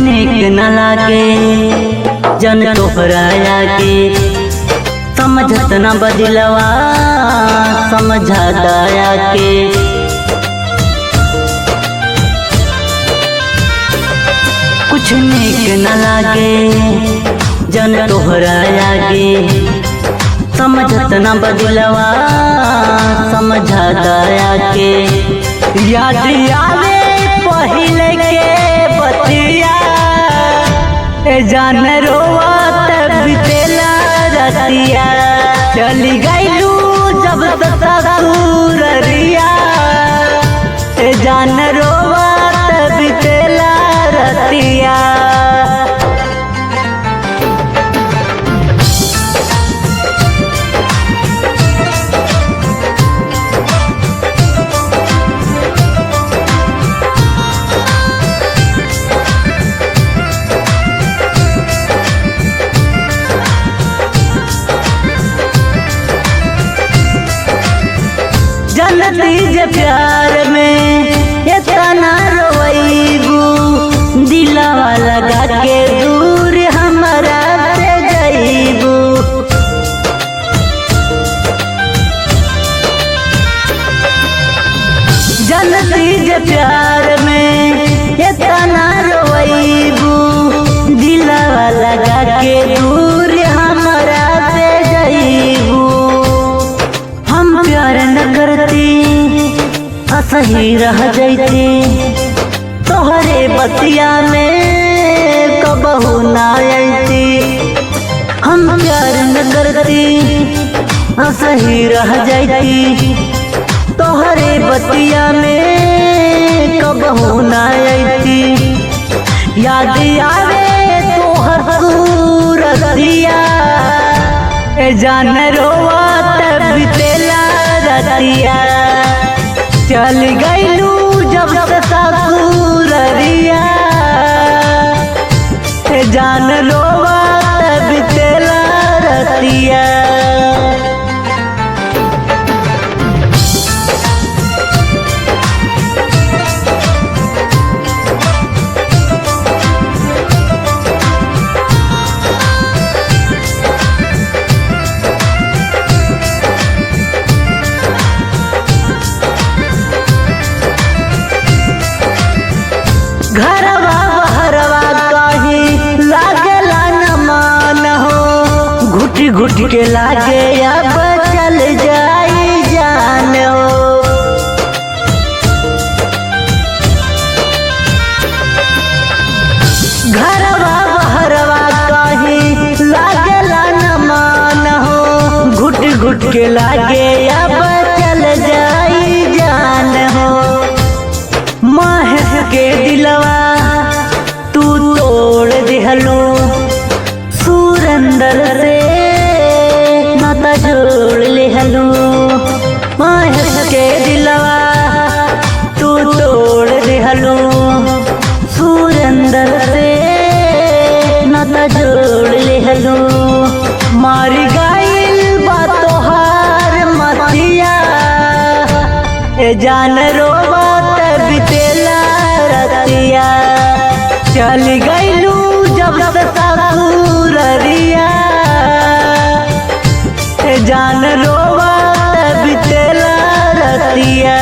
निक न लागे जन तोहराया के समझत न बदिलवा समझा दया के। कुछ निक न लागे जन तोहराया के समझत न बदिलवा समझा दया के। याद आवे पहिले के बतिया जान रोवत बितेला रतिया। चली गईलू जब ससुररिया जान रोवत बितेला रतिया। जनती जे प्यार में इतना रोईबू दिलवा लगा के दूर हमारा से जाईबू। जनती जे प्यार में इतना रोईबू दिलवा लगा के दूर हमारा से जाईबू। हम प्यार न करती असही रह जाती तोहरे बतिया में कबहू ना आती। हम प्यार न करती असही रह जाती तोहरे बतिया में कबहू ना आती। याद आवे तोहर सूरतिया जान रोवत बितेला रतिया। चल गईलू जब ससुररिया जान रोवत बितेला रतिया। घरवा बहरवा कहीं लागला न मान हो घुट घुट के लागे अब चल जाई जान हो। घरवा बहरवा कहीं लागला न मान हो घुट घुट के लागे अब चल जाई जान हो। महेश के दिलवा तू तोड़ दिहलो सुरेंद्र से नाता जोड़ लिहलो। महेश के दिलवा तू तोड़ दिहलो सुरेंद्र से नाता जोड़ लिहलो। मारी गईल बा तोहार मतिया जान रोवत बितेला रतिया। चल गईलू जब ससुररिया जान रोवत बितेला रतिया।